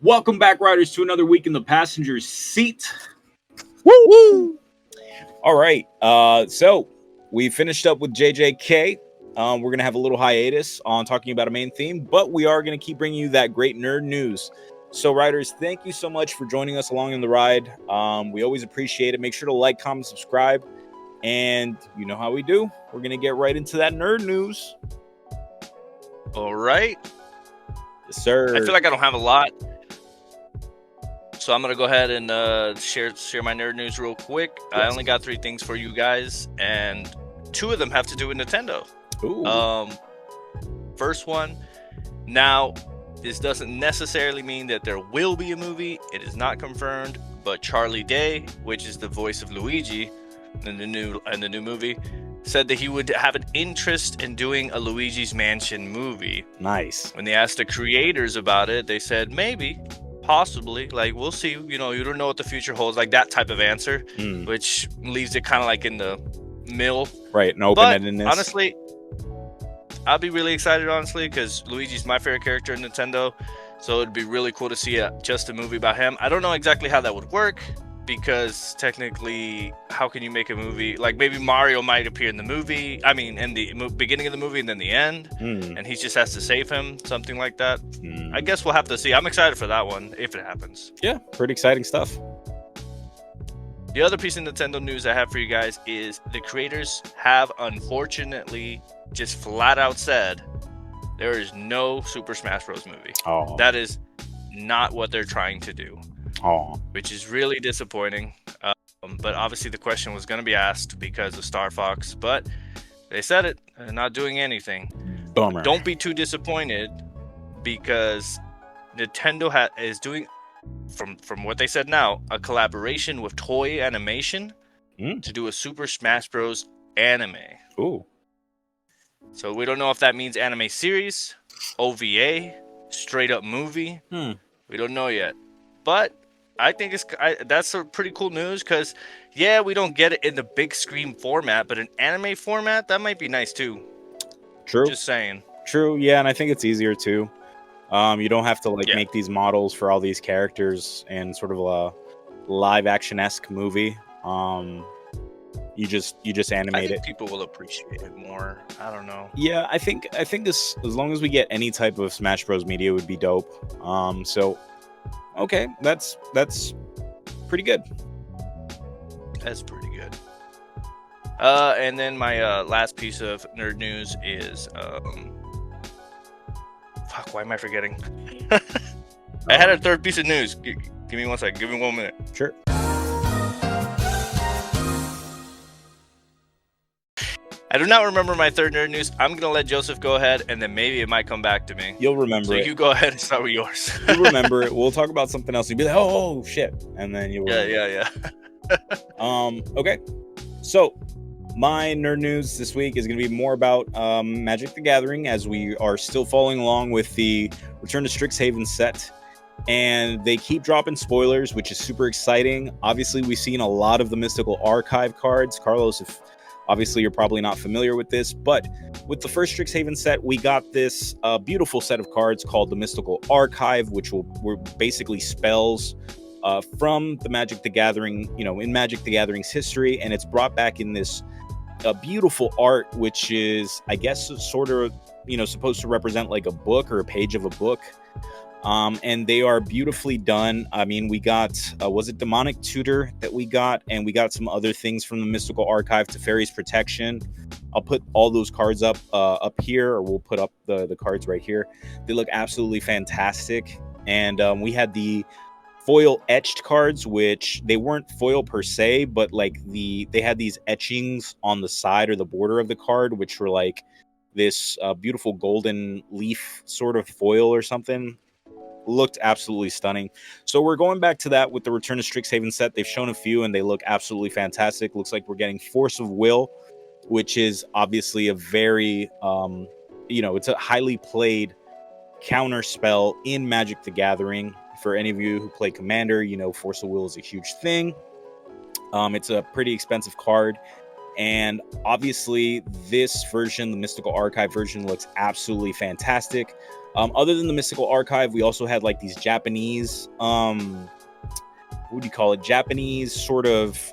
Welcome back, riders, to another week in the passenger seat. Woo woo! All right, so we finished up with JJK. We're going to have a little hiatus on talking about a main theme, but we are going to keep bringing you that great nerd news. So, riders, thank you so much for joining us along in the ride. We always appreciate it. Make sure to like, comment, subscribe, and you know how we do. We're going to get right into that nerd news. All right. Yes, sir. I feel like I don't have a lot, so I'm going to go ahead and share my nerd news real quick. Yes. I only got 3 things for you guys, and 2 of them have to do with Nintendo. Ooh. First one, now, this doesn't necessarily mean that there will be a movie. It is not confirmed, but Charlie Day, which is the voice of Luigi in the new movie, said that he would have an interest in doing a Luigi's Mansion movie. Nice. When they asked the creators about it, they said maybe, possibly, like we'll see. You know, you don't know what the future holds, like that type of answer, which leaves it kind of like in the middle. Right, an open-endedness. Honestly, I'll be really excited, honestly, because Luigi's my favorite character in Nintendo, so it'd be really cool to see just a movie about him. I don't know exactly how that would work, because technically, how can you make a movie? Like, maybe Mario might appear in the movie, in the beginning of the movie and then the end, and he just has to save him, something like that. I guess we'll have to see. I'm excited for that one, if it happens. Yeah, pretty exciting stuff. The other piece of Nintendo news I have for you guys is the creators have, unfortunately, just flat out said there is no Super Smash Bros. Movie. Oh. That is not what they're trying to do. Oh. Which is really disappointing. But obviously the question was going to be asked because of Star Fox. But they said it. They're not doing anything. Bummer. Don't be too disappointed, because Nintendo is doing, from what they said now, a collaboration with Toei Animation to do a Super Smash Bros. Anime. Ooh. So we don't know if that means anime series, OVA, straight up movie. We don't know yet. But I think that's a pretty cool news, because, yeah, we don't get it in the big screen format, but an anime format, that might be nice too. True. Just saying. True, yeah, and I think it's easier too. You don't have to make these models for all these characters in sort of a live action-esque movie. You just animate I think it. People will appreciate it more. I don't know. Yeah, I think this, as long as we get any type of Smash Bros. Media, would be dope. So okay, that's pretty good. That's pretty good. And then my last piece of nerd news is fuck, why am I forgetting? I had a third piece of news. Give me 1 second. Give me 1 minute. Sure. I do not remember my third nerd news. I'm going to let Joseph go ahead, and then maybe it might come back to me. You'll remember it. So you go ahead and start with yours. You'll remember it. We'll talk about something else. You'll be like, oh shit. And then you'll Yeah. Okay. So, my nerd news this week is going to be more about Magic the Gathering, as we are still following along with the Return to Strixhaven set. And they keep dropping spoilers, which is super exciting. Obviously, we've seen a lot of the Mystical Archive cards. Carlos, obviously, you're probably not familiar with this, but with the first Strixhaven set, we got this beautiful set of cards called the Mystical Archive, which were basically spells from the Magic the Gathering, in Magic the Gathering's history, and it's brought back in this beautiful art, which is, I guess, sort of, supposed to represent like a book or a page of a book. And they are beautifully done. I mean, we got, was it Demonic Tutor that we got? And we got some other things from the Mystical Archive, Teferi's Protection. I'll put all those cards up here, or we'll put up the cards right here. They look absolutely fantastic. And we had the foil etched cards, which they weren't foil per se, but like they had these etchings on the side or the border of the card, which were like this beautiful golden leaf sort of foil or something. Looked absolutely stunning. So we're going back to that with the Return to Strixhaven set. They've shown a few and they look absolutely fantastic. Looks like we're getting Force of Will, which is obviously a very it's a highly played counter spell in Magic the Gathering. For any of you who play Commander, Force of Will is a huge thing. It's a pretty expensive card. And obviously, this version, the Mystical Archive version, looks absolutely fantastic. Other than the Mystical Archive, we also had like these Japanese, what would you call it? Japanese sort of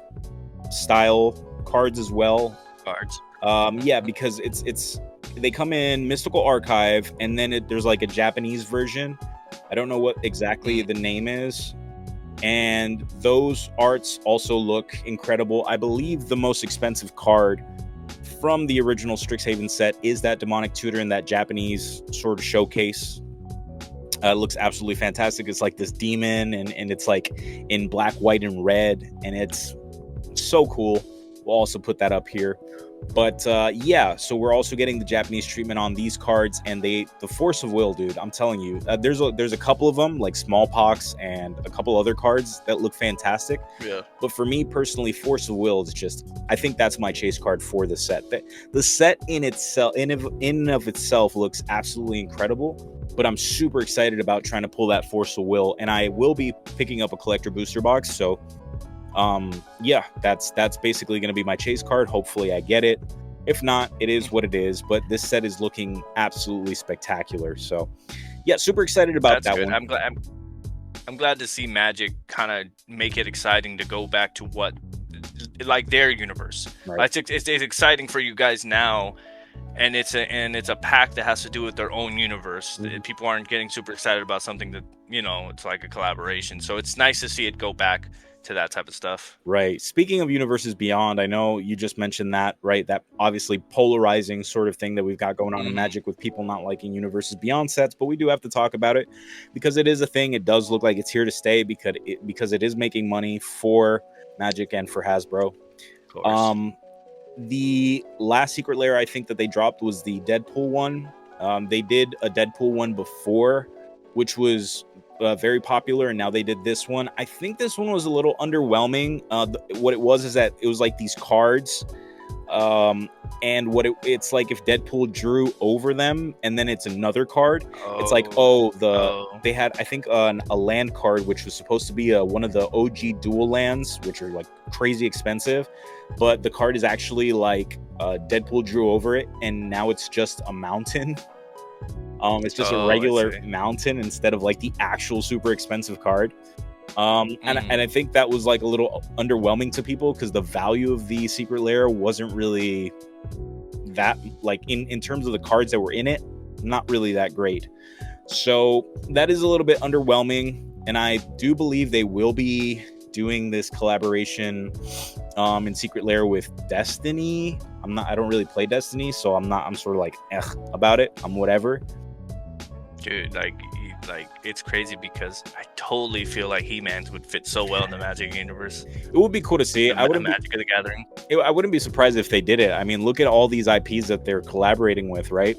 style cards as well. Cards. Yeah, because they come in Mystical Archive, and then there's like a Japanese version. I don't know what exactly the name is. And those arts also look incredible. I believe the most expensive card from the original Strixhaven set is that Demonic Tutor in that Japanese sort of showcase. It looks absolutely fantastic. It's like this demon, and it's like in black, white, and red, and it's so cool. We'll also put that up here. But yeah, so we're also getting the Japanese treatment on these cards, and the Force of Will, dude. I'm telling you, there's a couple of them, like Smallpox and a couple other cards that look fantastic. Yeah. But for me personally, Force of Will is just, I think that's my chase card for the set. The set in and of itself looks absolutely incredible. But I'm super excited about trying to pull that Force of Will, and I will be picking up a collector booster box. So yeah, that's basically going to be my chase card. Hopefully I get it. If not, it is what it is, but this set is looking absolutely spectacular. So yeah, super excited about that one. I'm glad to see Magic kind of make it exciting to go back to what, like, their universe. Right. It's exciting for you guys now, and it's a pack that has to do with their own universe. Mm-hmm. People aren't getting super excited about something that, it's like a collaboration. So it's nice to see it go back to that type of stuff. Right. Speaking of Universes Beyond, I know you just mentioned that, right? That obviously polarizing sort of thing that we've got going on in Magic with people not liking Universes Beyond sets, but we do have to talk about it because it is a thing. It does look like it's here to stay because it is making money for Magic and for Hasbro. Of course. The last secret layer I think that they dropped was the Deadpool one. They did a Deadpool one before, which was very popular, and now they did this one. I think this one was a little underwhelming. What it was is that it was like these cards, and it's like if Deadpool drew over them, and then it's another card. It's like they had, I think, a land card which was supposed to be one of the OG dual lands, which are like crazy expensive, but the card is actually like Deadpool drew over it, and now it's just a mountain. It's just a regular mountain instead of like the actual super expensive card. And I think that was like a little underwhelming to people because the value of the secret layer wasn't really that, like, in terms of the cards that were in it, not really that great. So that is a little bit underwhelming, and I do believe they will be doing this collaboration in Secret Lair with Destiny. I don't really play Destiny, so I'm sort of like about it. I'm whatever. Dude, like it's crazy because I totally feel like He-Man would fit so well in the Magic universe. It would be cool to see. I wouldn't Magic of the Gathering. I wouldn't be surprised if they did it. I mean, look at all these IPs that they're collaborating with, right?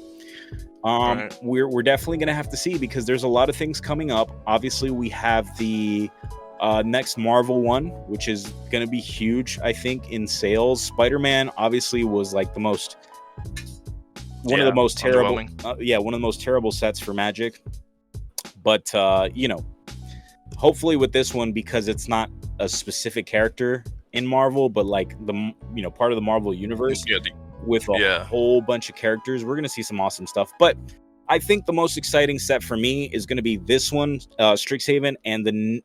Right. We're definitely gonna have to see because there's a lot of things coming up. Obviously, we have the next Marvel one, which is gonna be huge, I think, in sales. Spider-Man obviously was like one of the most terrible one of the most terrible sets for Magic, but hopefully with this one, because it's not a specific character in Marvel, but like the part of the Marvel universe with a whole bunch of characters, we're gonna see some awesome stuff. But I think the most exciting set for me is going to be this one, Strixhaven, and the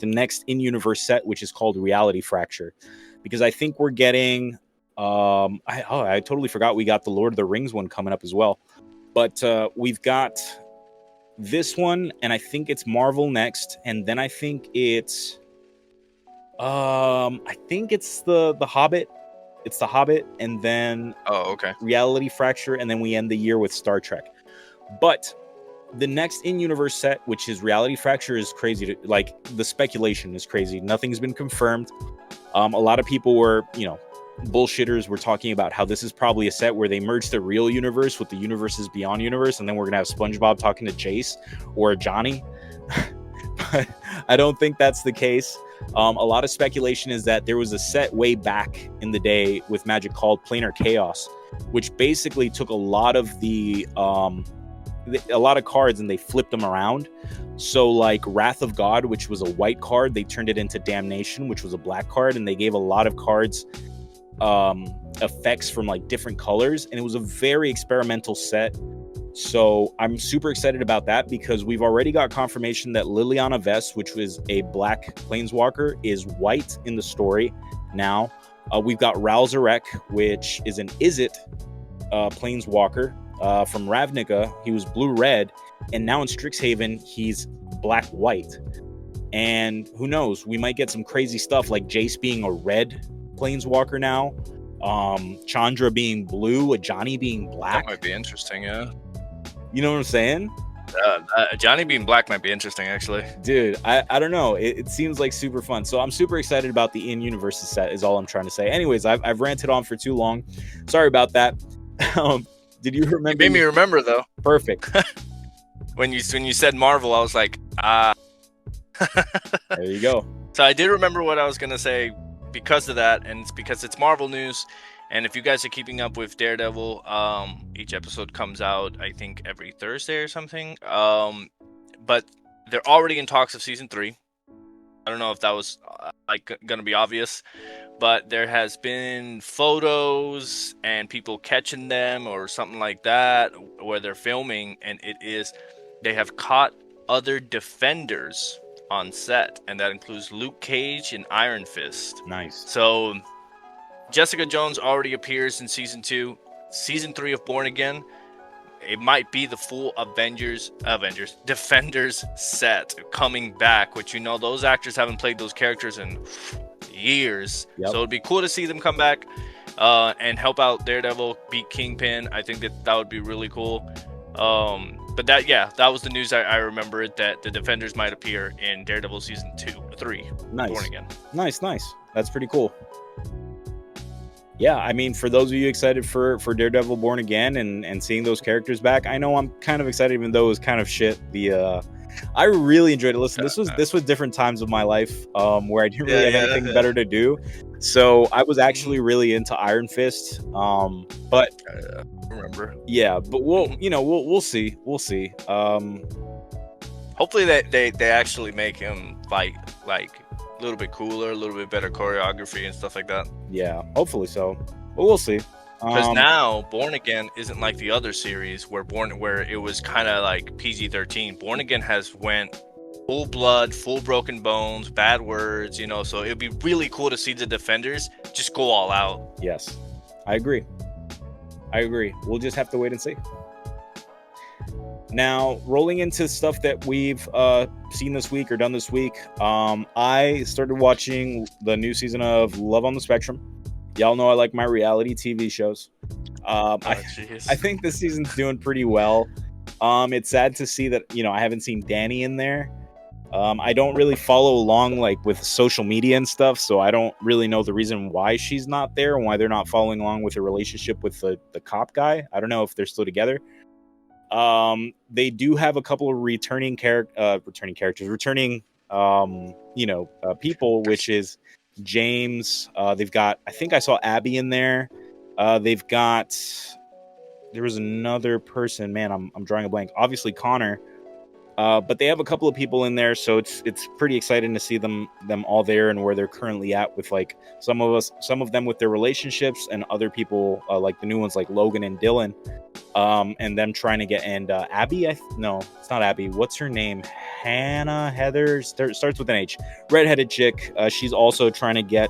next in-universe set, which is called Reality Fracture, because I think we're getting I totally forgot we got the Lord of the Rings one coming up as well. But we've got this one, and I think it's Marvel next, and then I think it's the Hobbit. It's the Hobbit, and then Reality Fracture, and then we end the year with Star Trek. But the next in-universe set, which is Reality Fracture, is crazy. The speculation is crazy. Nothing's been confirmed. A lot of people were, bullshitters were talking about how this is probably a set where they merge the real universe with the universes beyond universe, and then we're gonna have SpongeBob talking to Jace or Johnny. But I don't think that's the case. A lot of speculation is that there was a set way back in the day with Magic called Planar Chaos, which basically took a lot of cards and they flipped them around. So like Wrath of God, which was a white card, they turned it into Damnation, which was a black card, and they gave a lot of cards effects from like different colors, and it was a very experimental set. So I'm super excited about that because we've already got confirmation that Liliana Vess, which was a black planeswalker, is white in the story now. We've got Ral Zarek, which is an Izzet planeswalker from Ravnica. He was blue-red, and now in Strixhaven, he's black-white. And who knows, we might get some crazy stuff like Jace being a red planeswalker now, Chandra being blue, a Johnny being black. That might be interesting, yeah. You know what I'm saying? Johnny being black might be interesting, actually. Dude, I don't know. It seems like super fun. So I'm super excited about the in-universe set is all I'm trying to say. Anyways, I've ranted on for too long. Sorry about that. Did you remember? You made me remember, though. Perfect. When you said Marvel, I was like, ah. There you go. So I did remember what I was going to say because of that, and it's because it's Marvel news. And if you guys are keeping up with Daredevil, each episode comes out, I think, every Thursday or something. But they're already in talks of season 3. I don't know if that was going to be obvious, but there has been photos and people catching them or something like that where they're filming, and they have caught other Defenders on set, and that includes Luke Cage and Iron Fist. Nice. So Jessica Jones already appears in season 2. Season 3 of Born Again, it might be the full Defenders set coming back, which, those actors haven't played those characters in years. Yep. So it'd be cool to see them come back and help out Daredevil, beat Kingpin. I think that would be really cool. But that was the news I remembered, that the Defenders might appear in Daredevil season 3. Nice. Born Again. Nice. That's pretty cool. Yeah, I mean, for those of you excited for Daredevil Born Again and seeing those characters back, I know I'm kind of excited, even though it was kind of shit. I really enjoyed it. Listen, this was different times of my life where I didn't really have anything better to do. So I was actually really into Iron Fist. But remember. Yeah, but we'll see. We'll see. Hopefully they actually make him fight like a little bit cooler, a little bit better choreography and stuff like that. Yeah, hopefully so. But we'll see. Because now Born Again isn't like the other series where it was kind of like PG-13. Born Again has went full blood, full broken bones, bad words, so it'd be really cool to see the Defenders just go all out. Yes, I agree. We'll just have to wait and see. Now, rolling into stuff that we've seen this week or done this week, I started watching the new season of Love on the Spectrum. Y'all know I like my reality TV shows. I think this season's doing pretty well. It's sad to see that, I haven't seen Danny in there. I don't really follow along with social media and stuff, so I don't really know the reason why she's not there and why they're not following along with her relationship with the cop guy. I don't know if they're still together. They do have a couple of returning people, which is James. They've got, I think I saw Abby in there. There was another person, man, I'm drawing a blank. Obviously Connor. But they have a couple of people in there, so it's pretty exciting to see them all there and where they're currently at with some of them with their relationships, and other people like the new ones like Logan and Dylan, and them trying to get Abby. No, it's not Abby. What's her name? Hannah, Heather, starts with an H. Redheaded chick. She's also trying to get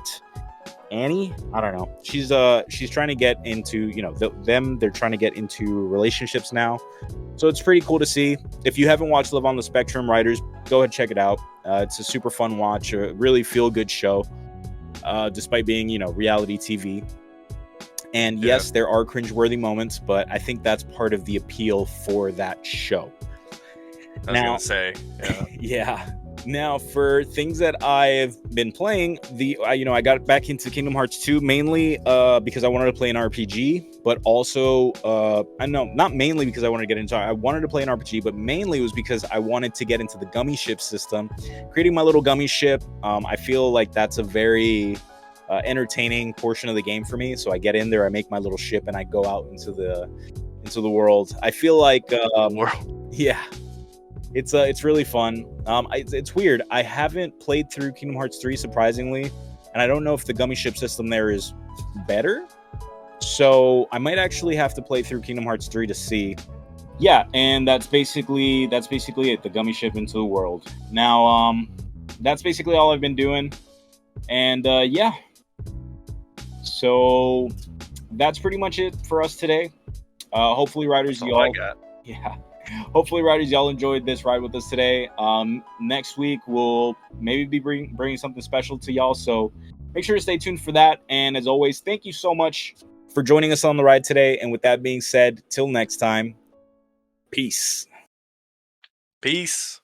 Annie. I don't know. She's trying to get into they're trying to get into relationships now. So it's pretty cool to see. If you haven't watched Live on the Spectrum, writers, go ahead and check it out. It's a super fun watch, a really feel-good show, despite being, reality TV. And yes, there are cringeworthy moments, but I think that's part of the appeal for that show. I was going to say, yeah. Now, for things that I've been playing, I got back into Kingdom Hearts 2 mainly because I wanted to play an RPG, but also I know not mainly because I wanted to get into. I wanted to play an RPG, but mainly it was because I wanted to get into the gummy ship system, creating my little gummy ship. I feel like that's a very entertaining portion of the game for me. So I get in there, I make my little ship, and I go out into the world. I feel like yeah. It's really fun. It's weird. I haven't played through Kingdom Hearts 3 surprisingly, and I don't know if the gummy ship system there is better. So I might actually have to play through Kingdom Hearts 3 to see. Yeah, and that's basically it. The gummy ship into the world. Now, that's basically all I've been doing, and yeah. So that's pretty much it for us today. Hopefully, riders, yeah. Hopefully, riders, y'all enjoyed this ride with us today. Next week, we'll maybe be bringing something special to y'all. So make sure to stay tuned for that. And as always, thank you so much for joining us on the ride today. And with that being said, till next time, peace. Peace.